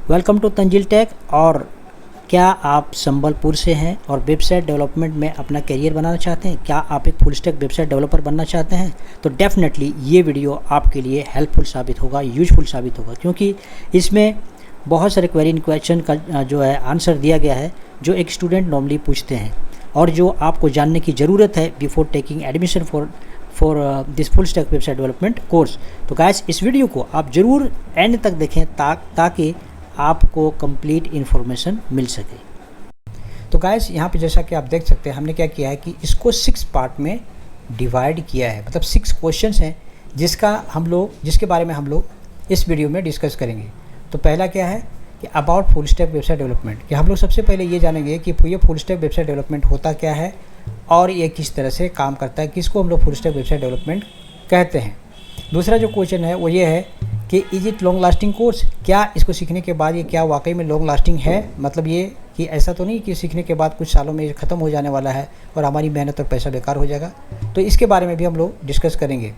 Welcome to Tanzil take. और क्या आप संबलपुर से हैं और वेबसाइट डेवलपमेंट में अपना करियर बनाना चाहते हैं? क्या आप एक फुल स्टैक वेबसाइट डेवलपर बनना चाहते हैं? तो डेफिनेटली ये वीडियो आपके लिए हेल्पफुल साबित होगा, यूजफुल साबित होगा, क्योंकि इसमें बहुत सारे क्वेश्चन का जो है आंसर दिया गया है जो एक स्टूडेंट नॉर्मली पूछते हैं और जो आपको जानने की ज़रूरत है before taking admission for this full stack website development course. तो गाइस, इस वीडियो को आप ज़रूर एंड तक देखें ताकि आपको कंप्लीट इन्फॉर्मेशन मिल सके। तो गाइस, यहाँ पे जैसा कि आप देख सकते हैं, हमने क्या किया है कि इसको 6 पार्ट में डिवाइड किया है, मतलब 6 क्वेश्चंस हैं जिसके बारे में हम लोग इस वीडियो में डिस्कस करेंगे। तो पहला क्या है कि about full stack website development, कि हम लोग सबसे पहले ये जानेंगे कि ये फुल स्टैक वेबसाइट डेवलपमेंट होता क्या है और ये किस तरह से काम करता है, किसको हम लोग फुल स्टैक वेबसाइट डेवलपमेंट कहते हैं। दूसरा जो क्वेश्चन है वो ये है कि is it long lasting course, क्या इसको सीखने के बाद ये क्या वाकई में लॉन्ग लास्टिंग है? मतलब ये कि ऐसा तो नहीं कि सीखने के बाद कुछ सालों में ये ख़त्म हो जाने वाला है और हमारी मेहनत और पैसा बेकार हो जाएगा। तो इसके बारे में भी हम लोग डिस्कस करेंगे।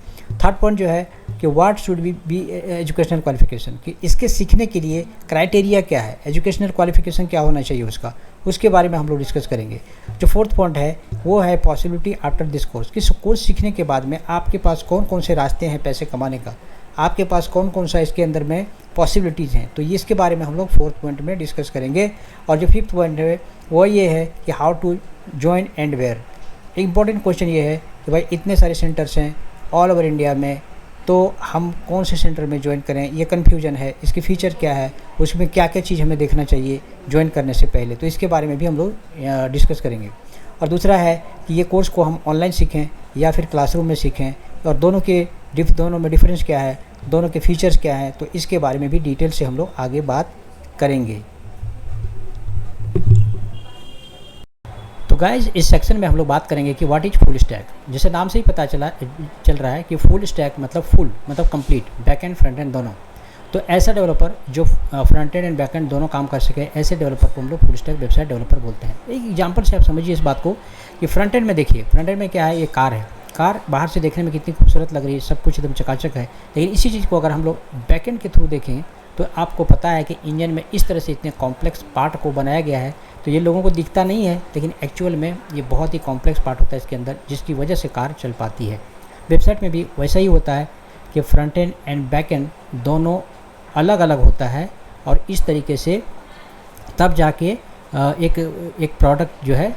थर्ड पॉइंट जो है कि what should be educational qualification, कि इसके सीखने के लिए क्राइटेरिया क्या है, एजुकेशनल क्वालिफिकेशन क्या होना चाहिए उसके बारे में हम लोग डिस्कस करेंगे। जो फोर्थ पॉइंट है वो है पॉसिबिलिटी आफ्टर दिस कोर्स, कि कोर्स सीखने के बाद में आपके पास कौन कौन से रास्ते हैं पैसे कमाने का, आपके पास कौन कौन सा इसके अंदर में पॉसिबिलिटीज़ हैं। तो ये इसके बारे में हम लोग फोर्थ पॉइंट में डिस्कस करेंगे। और जो फिफ्थ पॉइंट है वो ये है कि how to join and where. Important question ये है कि भाई इतने सारे सेंटर्स हैं ऑल ओवर इंडिया में, तो हम कौन से सेंटर में ज्वाइन करें, ये कन्फ्यूजन है। इसकी फ़ीचर क्या है, उसमें क्या क्या चीज़ हमें देखना चाहिए ज्वाइन करने से पहले, तो इसके बारे में भी हम लोग डिस्कस करेंगे। और दूसरा है कि ये कोर्स को हम ऑनलाइन सीखें या फिर क्लासरूम में सीखें, और दोनों में डिफरेंस क्या है, दोनों के फीचर्स क्या हैं, तो इसके बारे में भी डिटेल से हम लोग आगे बात करेंगे। तो गाइज, इस सेक्शन में हम लोग बात करेंगे कि व्हाट इज फुल स्टैक। जैसे नाम से ही पता चल रहा है कि फुल स्टैक मतलब complete, back and front end दोनों। तो ऐसा डेवलपर जो front end and back and दोनों काम कर सके, ऐसे डेवलपर को हम लोग फुल स्टैक वेबसाइट डेवलपर बोलते हैं। एक एग्जांपल से आप समझिए इस बात को कि फ्रंट एंड में देखिए, फ्रंट एंड में क्या है, ये कार है। कार बाहर से देखने में कितनी खूबसूरत लग रही है, सब कुछ एकदम चकाचक है। लेकिन इसी चीज़ को अगर हम लोग बैकएंड के थ्रू देखें तो आपको पता है कि इंजन में इस तरह से इतने कॉम्प्लेक्स पार्ट को बनाया गया है। तो ये लोगों को दिखता नहीं है, लेकिन एक्चुअल में ये बहुत ही कॉम्प्लेक्स पार्ट होता है इसके अंदर, जिसकी वजह से कार चल पाती है। वेबसाइट में भी वैसा ही होता है कि front end and back and दोनों अलग अलग होता है, और इस तरीके से तब जाके एक प्रोडक्ट जो है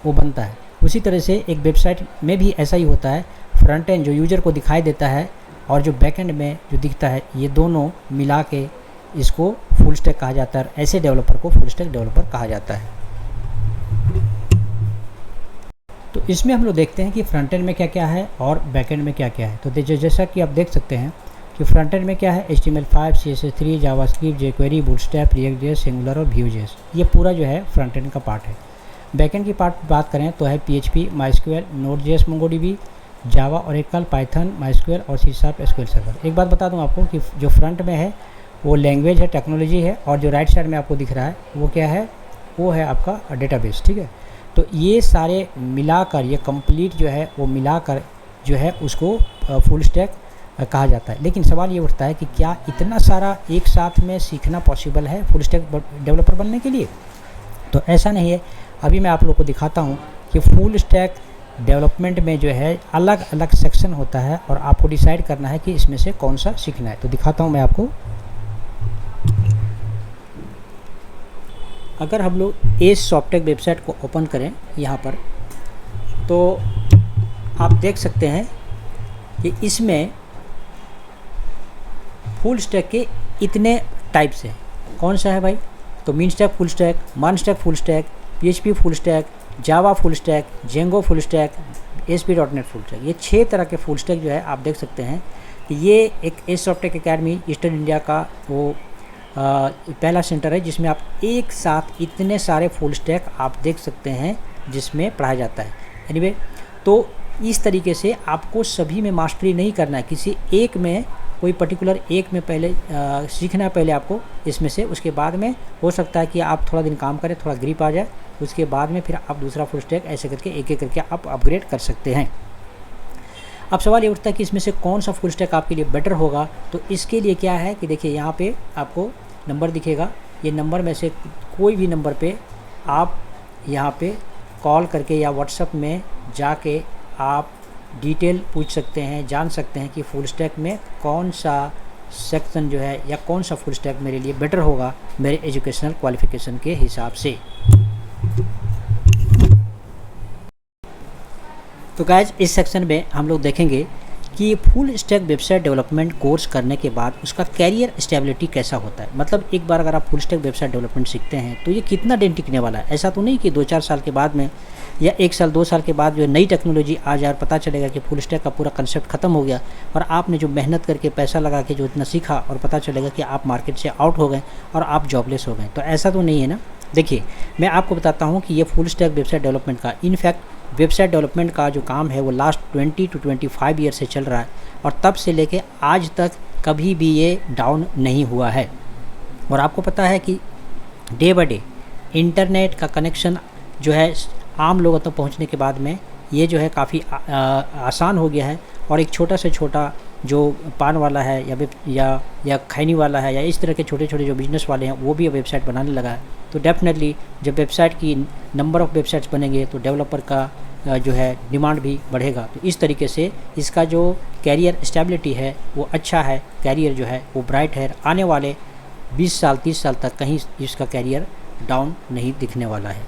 वो बनता है। उसी तरह से एक वेबसाइट में भी ऐसा ही होता है, फ्रंट एंड जो यूज़र को दिखाई देता है और जो बैक एंड में जो दिखता है, ये दोनों मिला के इसको फुल स्टैक कहा जाता है। ऐसे डेवलपर को फुल स्टैक डेवलपर कहा जाता है। तो इसमें हम लोग देखते हैं कि फ्रंट एंड में क्या क्या है और बैक एंड में क्या क्या है। तो जैसा कि आप देख सकते हैं कि फ्रंट एंड में क्या है, HTML5, CSS3, JavaScript, jQuery, Bootstrap, React, Angular और Vue.js, ये पूरा जो है फ्रंट एंड का पार्ट है। बैकएंड की पार्ट बात करें तो है PHP, MySQL, Node.js, MongoDB, Java, Oracle, Python, MySQL और C# SQL सर्वर। एक बात बता दूं आपको कि जो फ्रंट में है वो लैंग्वेज है, टेक्नोलॉजी है, और जो राइट साइड में आपको दिख रहा है वो क्या है, वो है आपका डेटाबेस। ठीक है, तो ये सारे मिलाकर, ये कंप्लीट जो है वो मिलाकर जो है उसको फुल स्टैक कहा जाता है। लेकिन सवाल ये उठता है कि क्या इतना सारा एक साथ में सीखना पॉसिबल है फुल स्टैक डेवलपर बनने के लिए? तो ऐसा नहीं है। अभी मैं आप लोग को दिखाता हूँ कि फुल स्टैक डेवलपमेंट में जो है अलग अलग सेक्शन होता है और आपको डिसाइड करना है कि इसमें से कौन सा सीखना है। तो दिखाता हूँ मैं आपको। अगर हम लोग एज सॉफ्टटेक वेबसाइट को ओपन करें यहाँ पर, तो आप देख सकते हैं कि इसमें फुल स्टैक के इतने टाइप्स हैं। कौन सा है भाई? तो मीन स्टैक फुल स्टैक, मान stack full stack, PHP full stack, Java full stack, Django full stack, ASP.NET full stack. ये 6 तरह के फुल स्टैक जो है आप देख सकते हैं कि ये एक edge softtech academy eastern India का वो पहला सेंटर है जिसमें आप एक साथ इतने सारे फुल स्टैक आप देख सकते हैं जिसमें पढ़ाया जाता है। एनीवे, तो इस तरीके से आपको सभी में मास्टरी नहीं करना है, किसी एक में, कोई पर्टिकुलर एक में पहले सीखना है पहले आपको इसमें से। उसके बाद में हो सकता है कि आप थोड़ा दिन काम करें, थोड़ा ग्रिप आ जाए, उसके बाद में फिर आप दूसरा फुल स्टैक ऐसे करके एक एक करके आप अपग्रेड कर सकते हैं। अब सवाल ये उठता है कि इसमें से कौन सा फुल स्टैक आपके लिए बेटर होगा। तो इसके लिए क्या है कि देखिए यहाँ पे आपको नंबर दिखेगा ये नंबर में से कोई भी नंबर पे आप यहाँ पे कॉल करके या व्हाट्सएप में जाके आप डिटेल पूछ सकते हैं, जान सकते हैं कि फुल स्टैक में कौन सा सेक्शन जो है या कौन सा फुल स्टैक मेरे लिए बेटर होगा मेरे एजुकेशनल क्वालिफ़िकेशन के हिसाब से। तो गाइज इस सेक्शन में हम लोग देखेंगे कि full stack website development course करने के बाद उसका कैरियर स्टेबिलिटी कैसा होता है। मतलब एक बार अगर आप फुल स्टैक वेबसाइट डेवलपमेंट सीखते हैं तो ये कितना दिन टिकने वाला है। ऐसा तो नहीं कि 2-4 साल के बाद में या 1 साल 2 साल के बाद जो नई टेक्नोलॉजी आ जाए और पता चलेगा कि फुल स्टैक का पूरा कंसेप्ट ख़त्म हो गया और आपने जो मेहनत करके पैसा लगा के जो इतना सीखा और पता चलेगा कि आप मार्केट से आउट हो गए और आप जॉबलेस हो गए। तो ऐसा तो नहीं है ना। देखिए मैं आपको बताता हूँ कि ये फुल स्टैक वेबसाइट डेवलपमेंट का इनफैक्ट वेबसाइट डेवलपमेंट का जो काम है वो लास्ट 20 to 25 ईयर से चल रहा है और तब से लेके आज तक कभी भी ये डाउन नहीं हुआ है। और आपको पता है कि डे बाय डे इंटरनेट का कनेक्शन जो है आम लोगों तक पहुंचने के बाद में ये जो है काफ़ी आसान हो गया है और एक छोटा से छोटा जो पान वाला है या खैनी वाला है या इस तरह के छोटे छोटे जो बिज़नेस वाले हैं वो भी अब वेबसाइट बनाने लगा है। तो डेफिनेटली जब वेबसाइट की नंबर ऑफ़ वेबसाइट्स बनेंगे तो डेवलपर का जो है डिमांड भी बढ़ेगा। तो इस तरीके से इसका जो कैरियर स्टेबिलिटी है वो अच्छा है, कैरियर जो है वो ब्राइट है। आने वाले 20 साल 30 साल तक कहीं इसका कैरियर डाउन नहीं दिखने वाला है।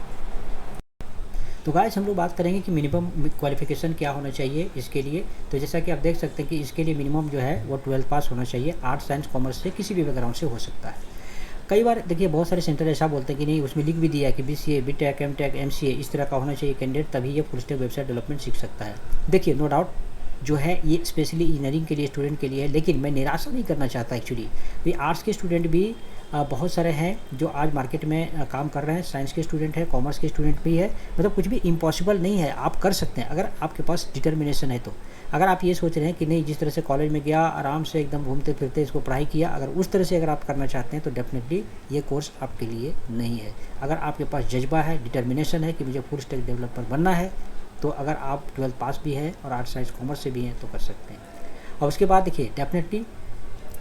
तो गाइस हम लोग बात करेंगे कि मिनिमम क्वालिफ़िकेशन क्या होना चाहिए इसके लिए। तो जैसा कि आप देख सकते हैं कि इसके लिए मिनिमम जो है वो 12th पास होना चाहिए। आर्ट्स साइंस कॉमर्स से किसी भी बैकग्राउंड से हो सकता है। कई बार देखिए बहुत सारे सेंटर ऐसा बोलते हैं कि नहीं, उसमें लिख भी दिया है कि BCA BTech MTech MCA इस तरह का होना चाहिए कैंडिडेट, तभी ये फुल स्टैक वेबसाइट डेवलपमेंट सीख सकता है। देखिए नो डाउट जो है ये स्पेशली इंजीनियरिंग के लिए स्टूडेंट के लिए है, लेकिन मैं निराशा नहीं करना चाहता एक्चुअली। भाई आर्ट्स के स्टूडेंट भी बहुत सारे हैं जो आज मार्केट में काम कर रहे हैं। साइंस के स्टूडेंट है, कॉमर्स के स्टूडेंट भी है। मतलब कुछ भी इम्पॉसिबल नहीं है, आप कर सकते हैं अगर आपके पास डिटर्मिनेशन है। तो अगर आप ये सोच रहे हैं कि नहीं जिस तरह से कॉलेज में गया आराम से एकदम घूमते फिरते इसको पढ़ाई किया, अगर उस तरह से अगर आप करना चाहते हैं तो डेफिनेटली ये कोर्स आपके लिए नहीं है। अगर आपके पास जज्बा है, डिटर्मिनेशन है कि मुझे फुल स्टैक डेवलपर बनना है, तो अगर आप 12th पास भी है और आर्ट्स साइंस कॉमर्स से भी हैं तो कर सकते हैं। और उसके बाद देखिए डेफिनेटली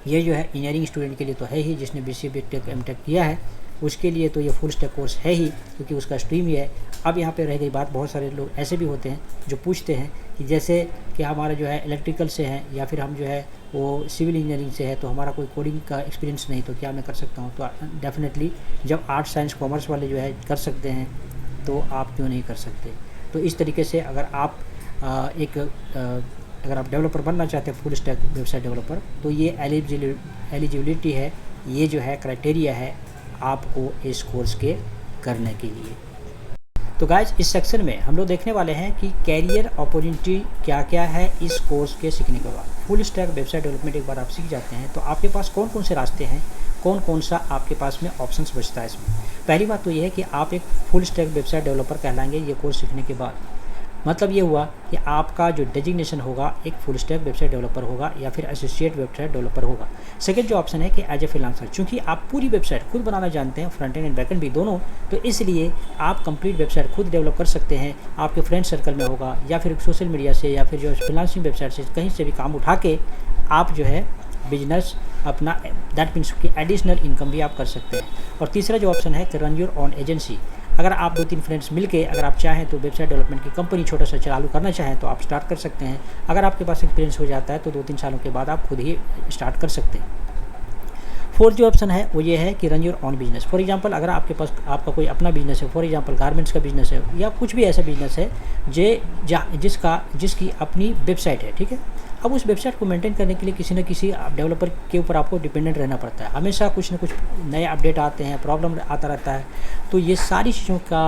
ये जो है इंजीनियरिंग स्टूडेंट के लिए तो है ही, जिसने BCA BTech MTech किया है उसके लिए तो ये फुल स्टैक कोर्स है ही, क्योंकि उसका स्ट्रीम ही है। अब यहाँ पे रह गई बात, बहुत सारे लोग ऐसे भी होते हैं जो पूछते हैं कि जैसे कि हमारा जो है इलेक्ट्रिकल से है या फिर हम जो है वो सिविल इंजीनियरिंग से है, तो हमारा कोई कोडिंग का एक्सपीरियंस नहीं, तो क्या मैं कर सकता हूँ? तो डेफिनेटली जब आर्ट्स साइंस कॉमर्स वाले जो है कर सकते हैं तो आप क्यों नहीं कर सकते। तो इस तरीके से अगर आप अगर आप डेवलपर बनना चाहते हैं फुल स्टैक वेबसाइट डेवलपर, तो ये एलिजिबिलिटी है, ये जो है क्राइटेरिया है आपको इस कोर्स के करने के लिए। तो गाइज इस सेक्शन में हम लोग देखने वाले हैं कि कैरियर अपॉर्चुनिटी क्या क्या है इस कोर्स के सीखने के बाद। फुल स्टैक वेबसाइट डेवलपमेंट एक बार आप सीख जाते हैं तो आपके पास कौन कौन से रास्ते हैं, कौन कौन सा आपके पास में ऑप्शंस बचता है इसमें। पहली बात तो ये है कि आप एक फुल स्टैक वेबसाइट डेवलपर कहलाएंगे ये कोर्स सीखने के बाद। मतलब ये हुआ कि आपका जो डेजिग्नेशन होगा एक फुल स्टैक वेबसाइट डेवलपर होगा या फिर एसोसिएट वेबसाइट डेवलपर होगा। सेकंड जो ऑप्शन है कि एज ए फ्रीलांसर, चूँकि आप पूरी वेबसाइट खुद बनाना जानते हैं, फ्रंट एंड बैक एंड भी दोनों, तो इसलिए आप कंप्लीट वेबसाइट खुद डेवलप कर सकते हैं। आपके फ्रेंड सर्कल में होगा या फिर सोशल मीडिया से या फिर जो फ्रीलांसिंग वेबसाइट से कहीं से भी काम उठा के आप जो है बिजनेस अपना, दैट मीन्स कि एडिशनल इनकम भी आप कर सकते हैं। और तीसरा जो ऑप्शन है कि रन योर ऑन एजेंसी। अगर आप 2-3 फ्रेंड्स मिलके अगर आप चाहें तो वेबसाइट डेवलपमेंट की कंपनी छोटा सा चालू करना चाहें तो आप स्टार्ट कर सकते हैं। अगर आपके पास एक्सपीरियंस हो जाता है तो 2-3 सालों के बाद आप खुद ही स्टार्ट कर सकते हैं। फोर्थ जो ऑप्शन है वो ये है कि run your on business. For example अगर आपके पास आपका कोई अपना बिजनेस है, फॉर एग्जांपल गारमेंट्स का बिजनेस है या कुछ भी ऐसा बिजनेस है जिसकी अपनी वेबसाइट है, ठीक है। अब उस वेबसाइट को मेंटेन करने के लिए किसी न किसी डेवलपर के ऊपर आपको डिपेंडेंट रहना पड़ता है। हमेशा कुछ न कुछ नए अपडेट आते हैं, प्रॉब्लम आता रहता है, तो ये सारी चीज़ों का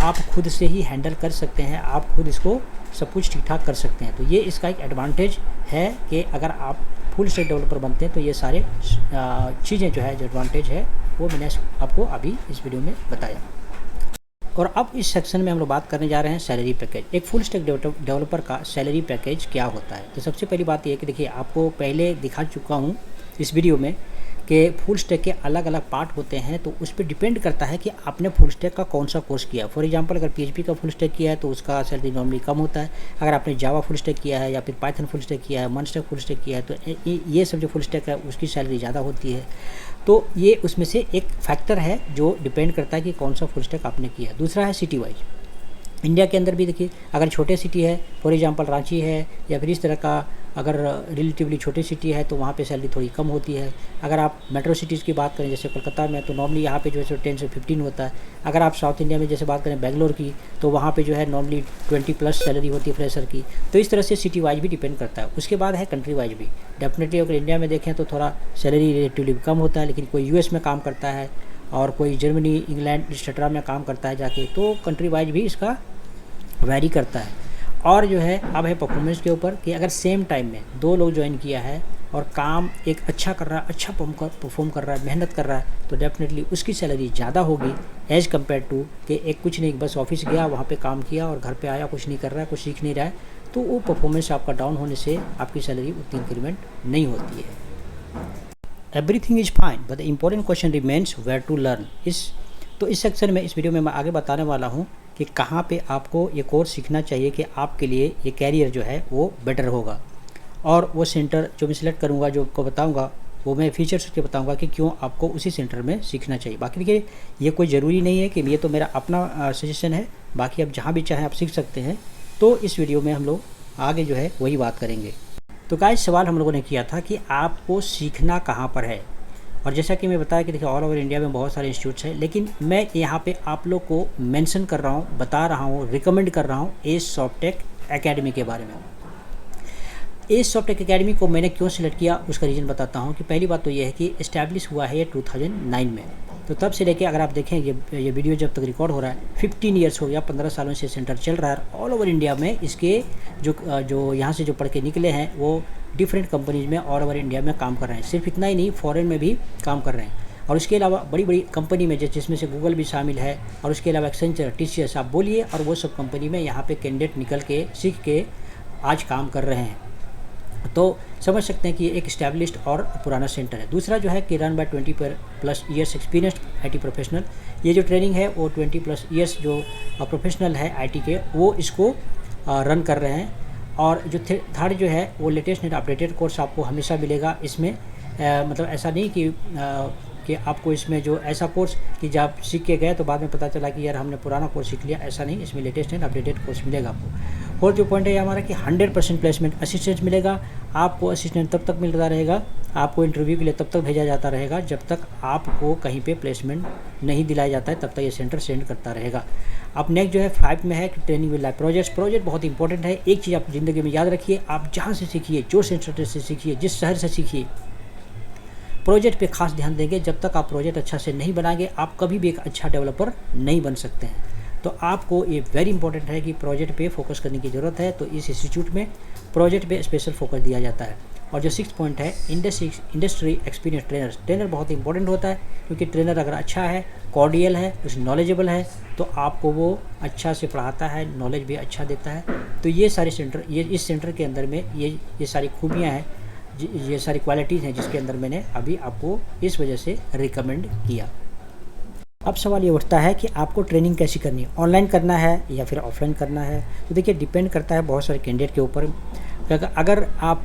आप खुद से ही हैंडल कर सकते हैं, आप खुद इसको सब कुछ ठीक ठाक कर सकते हैं। तो ये इसका एक एडवांटेज है कि अगर आप फुल स्टैक डेवलपर बनते हैं तो ये सारे चीज़ें जो है जो एडवांटेज है वो मैंने आपको अभी इस वीडियो में बताया। और अब इस सेक्शन में हम लोग बात करने जा रहे हैं सैलरी पैकेज। एक फुल स्टैक डेवलपर का सैलरी पैकेज क्या होता है। तो सबसे पहली बात ये है कि देखिए आपको पहले दिखा चुका हूँ इस वीडियो में कि फुल स्टैक के अलग अलग पार्ट होते हैं, तो उस पर डिपेंड करता है कि आपने फुल स्टैक का कौन सा कोर्स किया है। फॉर एग्जांपल अगर पीएचपी का फुल स्टैक किया है तो उसका सैलरी नॉर्मली कम होता है। अगर आपने जावा फुल स्टैक किया है या फिर पाइथन फुल स्टैक किया है, मनस्टैक फुल स्टैक किया है, तो ये सब जो फुल स्टैक है उसकी सैलरी ज़्यादा होती है। तो ये उसमें से एक फैक्टर है जो डिपेंड करता है कि कौन सा फुल स्टैक आपने किया। दूसरा है सिटी वाइज। इंडिया के अंदर भी देखिए, अगर छोटे सिटी है, फॉर एग्जांपल रांची है या फिर इस तरह का अगर रिलेटिवली छोटी सिटी है तो वहाँ पे सैलरी थोड़ी कम होती है। अगर आप मेट्रो सिटीज़ की बात करें जैसे कोलकाता में, तो नॉर्मली यहाँ पे जो है 10 से 15 होता है। अगर आप साउथ इंडिया में जैसे बात करें बेंगलोर की, तो वहाँ पे जो है नॉर्मली 20+ सैलरी होती है फ्रेशर की। तो इस तरह से सिटी वाइज भी डिपेंड करता है। उसके बाद है कंट्री वाइज भी। डेफिनेटली अगर इंडिया में देखें तो थोड़ा सैलरी रिलेटिवली कम होता है, लेकिन कोई यूएस में काम करता है और कोई जर्मनी, इंग्लैंड, एक्सेट्रा में काम करता है जाके, तो कंट्री वाइज भी इसका वैरी करता है। और जो है अब है परफॉर्मेंस के ऊपर कि अगर सेम टाइम में 2 लोग ज्वाइन किया है और काम एक अच्छा कर रहा है, अच्छा परफॉर्म कर रहा है, मेहनत कर रहा है, तो डेफिनेटली उसकी सैलरी ज़्यादा होगी एज़ कम्पेयर टू कि एक कुछ नहीं, बस ऑफिस गया, वहाँ पे काम किया और घर पे आया, कुछ नहीं कर रहा है, कुछ सीख नहीं रहा है। तो वो परफॉर्मेंस आपका डाउन होने से आपकी सैलरी उतनी इंक्रीमेंट नहीं होती है। Everything is fine but the important question remains where to learn. इस सेक्शन में, इस वीडियो में मैं आगे बताने वाला हूँ कि कहाँ पे आपको ये कोर्स सीखना चाहिए कि आपके लिए ये कैरियर जो है वो बेटर होगा। और वो सेंटर जो मैं सिलेक्ट करूँगा, जो आपको बताऊँगा, वो मैं फीचर्स उसके बताऊँगा कि क्यों आपको उसी सेंटर में सीखना चाहिए। बाकी देखिए, ये कोई ज़रूरी नहीं है कि ये तो मेरा अपना सजेशन है, बाकी आप जहाँ भी चाहें आप सीख सकते हैं। तो इस वीडियो में हम लोग आगे जो है वही बात करेंगे। तो गाइस, सवाल हम लोगों ने किया था कि आपको सीखना कहाँ पर है, और जैसा कि मैं बताया कि देखिए ऑल ओवर इंडिया में बहुत सारे इंस्टीट्यूट्स हैं, लेकिन मैं यहाँ पे आप लोग को मेंशन कर रहा हूँ, बता रहा हूँ, रिकमेंड कर रहा हूँ एज सॉफ्टेक एकेडमी के बारे में। एज सॉफ्टेक एकेडमी को मैंने क्यों सिलेक्ट किया उसका रीज़न बताता हूँ। कि पहली बात तो ये है कि इस्टेब्लिश हुआ है ये 2009 में, तो तब से लेके अगर आप देखें ये वीडियो जब तक रिकॉर्ड हो रहा है 15 ईयर्स हो गया, 15 सालों से सेंटर चल रहा है। ऑल ओवर इंडिया में इसके जो यहाँ से जो पढ़ के निकले हैं वो डिफरेंट कंपनीज में ऑल ओवर इंडिया में काम कर रहे हैं। सिर्फ इतना ही नहीं, फॉरेन में भी काम कर रहे हैं। और उसके अलावा बड़ी बड़ी कंपनी में जिसमें से गूगल भी शामिल है, और उसके अलावा एक्सेंचर, टीसीएस आप बोलिए, और वो सब कंपनी में यहाँ पे कैंडिडेट निकल के सीख के आज काम कर रहे हैं। तो समझ सकते हैं कि ये एक इस्टेब्लिश्ड और पुराना सेंटर है। दूसरा जो है कि run by 20+ years experienced IT professional. ये जो ट्रेनिंग है वो 20+ ईयर्स जो प्रोफेशनल है आईटी के, वो इसको रन कर रहे हैं। और जो थर्ड जो है वो लेटेस्ट एंड अपडेटेड कोर्स आपको हमेशा मिलेगा इसमें। मतलब ऐसा नहीं कि आपको इसमें जो ऐसा कोर्स कि जब आप सीख के गए तो बाद में पता चला कि यार हमने पुराना कोर्स सीख लिया, ऐसा नहीं। इसमें लेटेस्ट एंड अपडेटेड कोर्स मिलेगा आपको। और जो पॉइंट है हमारा कि 100% प्लेसमेंट असिस्टेंट मिलेगा आपको। असिस्टेंट तब तक मिलता रहेगा, आपको इंटरव्यू के लिए तब तक भेजा जाता रहेगा जब तक आपको कहीं पे प्लेसमेंट नहीं दिलाया जाता है, तब तक ये सेंटर सेंड करता रहेगा। अब नेक्स्ट जो है 5 में है कि ट्रेनिंग विद लाइव प्रोजेक्ट बहुत इंपॉर्टेंट है। एक चीज़ आप ज़िंदगी में याद रखिए, आप जहाँ से सीखिए, जो सेंटर से सीखिए, जिस शहर से सीखिए, प्रोजेक्ट पे खास ध्यान देंगे। जब तक आप प्रोजेक्ट अच्छा से नहीं बनाएंगे, आप कभी भी एक अच्छा डेवलपर नहीं बन सकते हैं। तो आपको ये वेरी इंपॉर्टेंट है कि प्रोजेक्ट पे फोकस करने की ज़रूरत है। तो इस इंस्टीट्यूट में प्रोजेक्ट पे स्पेशल फोकस दिया जाता है। और जो 6th पॉइंट है इंडस्ट्री एक्सपीरियंस ट्रेनर बहुत इंपॉर्टेंट होता है, क्योंकि ट्रेनर अगर अच्छा है, कॉर्डियल है, कुछ नॉलेजेबल है, तो आपको वो अच्छा से पढ़ाता है, नॉलेज भी अच्छा देता है। तो ये सारे सेंटर, ये इस सेंटर के अंदर में ये सारी खूबियाँ हैं, ये सारी क्वालिटीज़ हैं जिसके अंदर मैंने अभी आपको इस वजह से रिकमेंड किया। अब सवाल ये उठता है कि आपको ट्रेनिंग कैसी करनी है, ऑनलाइन करना है या फिर ऑफलाइन करना है। तो देखिए डिपेंड करता है बहुत सारे कैंडिडेट के ऊपर। अगर आप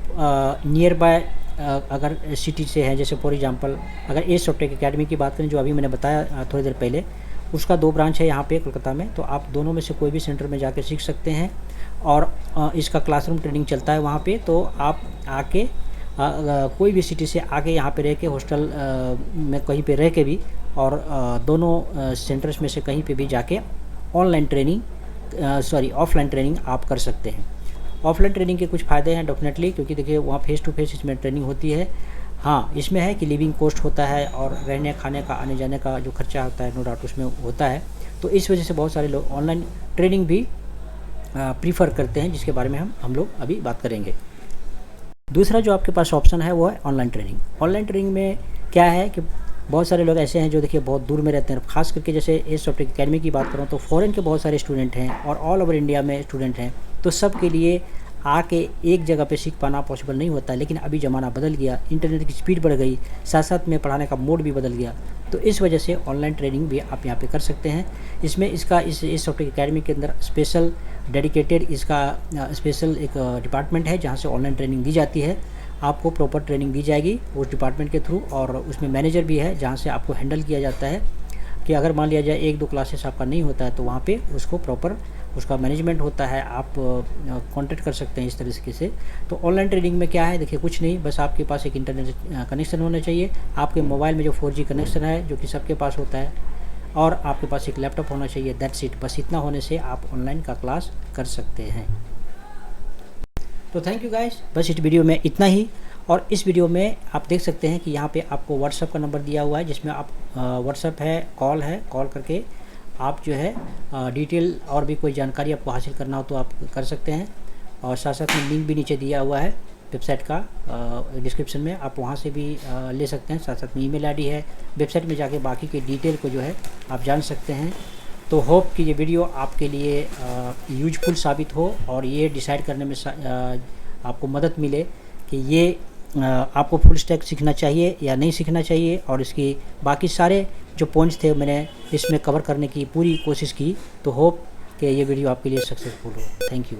नियर बाय अगर सिटी से हैं, जैसे फॉर एग्जांपल अगर एज सॉफ्टेक एकेडमी की बात करें जो अभी मैंने बताया थोड़ी देर पहले, उसका 2 ब्रांच है यहाँ पे कोलकाता में। तो आप दोनों में से कोई भी सेंटर में जाके सीख सकते हैं। और इसका क्लासरूम ट्रेनिंग चलता है वहाँ पे। तो आप आके कोई भी सिटी से आके यहाँ पे रह के हॉस्टल में कहीं पे रह के भी, और दोनों सेंटर्स में से कहीं पे भी जाके ऑफलाइन ट्रेनिंग आप कर सकते हैं। ऑफलाइन ट्रेनिंग के कुछ फ़ायदे हैं डेफिनेटली, क्योंकि देखिए वहाँ फेस टू फेस इसमें ट्रेनिंग होती है। हाँ, इसमें है कि लिविंग कॉस्ट होता है और रहने खाने का, आने जाने का जो खर्चा होता है, नो डाउट उसमें होता है। तो इस वजह से बहुत सारे लोग ऑनलाइन ट्रेनिंग भी प्रीफर करते हैं, जिसके बारे में हम लोग अभी बात करेंगे। दूसरा जो आपके पास ऑप्शन है वो है ऑनलाइन ट्रेनिंग। ऑनलाइन ट्रेनिंग में क्या है कि बहुत सारे लोग ऐसे हैं जो देखिए बहुत दूर में रहते हैं। खास करके जैसे एज सॉफ्टेक एकेडमी की बात करूँ तो फॉरेन के बहुत सारे स्टूडेंट हैं और ऑल ओवर इंडिया में स्टूडेंट हैं। तो सब के लिए आके एक जगह पे सीख पाना पॉसिबल नहीं होता, लेकिन अभी ज़माना बदल गया, इंटरनेट की स्पीड बढ़ गई, साथ साथ में पढ़ाने का मोड भी बदल गया। तो इस वजह से ऑनलाइन ट्रेनिंग भी आप यहाँ पे कर सकते हैं। इसमें इसका इस सॉफ्टवेयर अकेडमी के अंदर स्पेशल डेडिकेटेड इसका स्पेशल एक डिपार्टमेंट है जहाँ से ऑनलाइन ट्रेनिंग दी जाती है। आपको प्रॉपर ट्रेनिंग दी जाएगी उस डिपार्टमेंट के थ्रू, और उसमें मैनेजर भी है जहाँ से आपको हैंडल किया जाता है कि अगर मान लिया जाए 1-2 क्लासेस आपका नहीं होता है तो वहाँ पे उसको प्रॉपर उसका मैनेजमेंट होता है, आप कांटेक्ट कर सकते हैं इस तरीके से। तो ऑनलाइन ट्रेनिंग में क्या है, देखिए कुछ नहीं, बस आपके पास एक इंटरनेट कनेक्शन होना चाहिए, आपके मोबाइल में जो 4G कनेक्शन है जो कि सबके पास होता है, और आपके पास एक लैपटॉप होना चाहिए, दैट्स इट। बस इतना होने से आप ऑनलाइन का क्लास कर सकते हैं। तो थैंक यू गाइस, बस इस वीडियो में इतना ही। और इस वीडियो में आप देख सकते हैं कि यहाँ पे आपको व्हाट्सएप का नंबर दिया हुआ है, जिसमें आप व्हाट्सएप है, कॉल करके आप जो है डिटेल और भी कोई जानकारी आपको हासिल करना हो तो आप कर सकते हैं। और साथ साथ में लिंक भी नीचे दिया हुआ है वेबसाइट का डिस्क्रिप्शन में, आप वहाँ से भी ले सकते हैं। साथ साथ में ईमेल आईडी है, वेबसाइट में जाके बाकी के डिटेल को जो है आप जान सकते हैं। तो होप कि ये वीडियो आपके लिए यूजफुल साबित हो और ये डिसाइड करने में आपको मदद मिले कि ये आपको फुल स्टैक सीखना चाहिए या नहीं सीखना चाहिए, और इसकी बाकी सारे जो पॉइंट्स थे मैंने इसमें कवर करने की पूरी कोशिश की। तो होप कि ये वीडियो आपके लिए सक्सेसफुल हो। Thank you.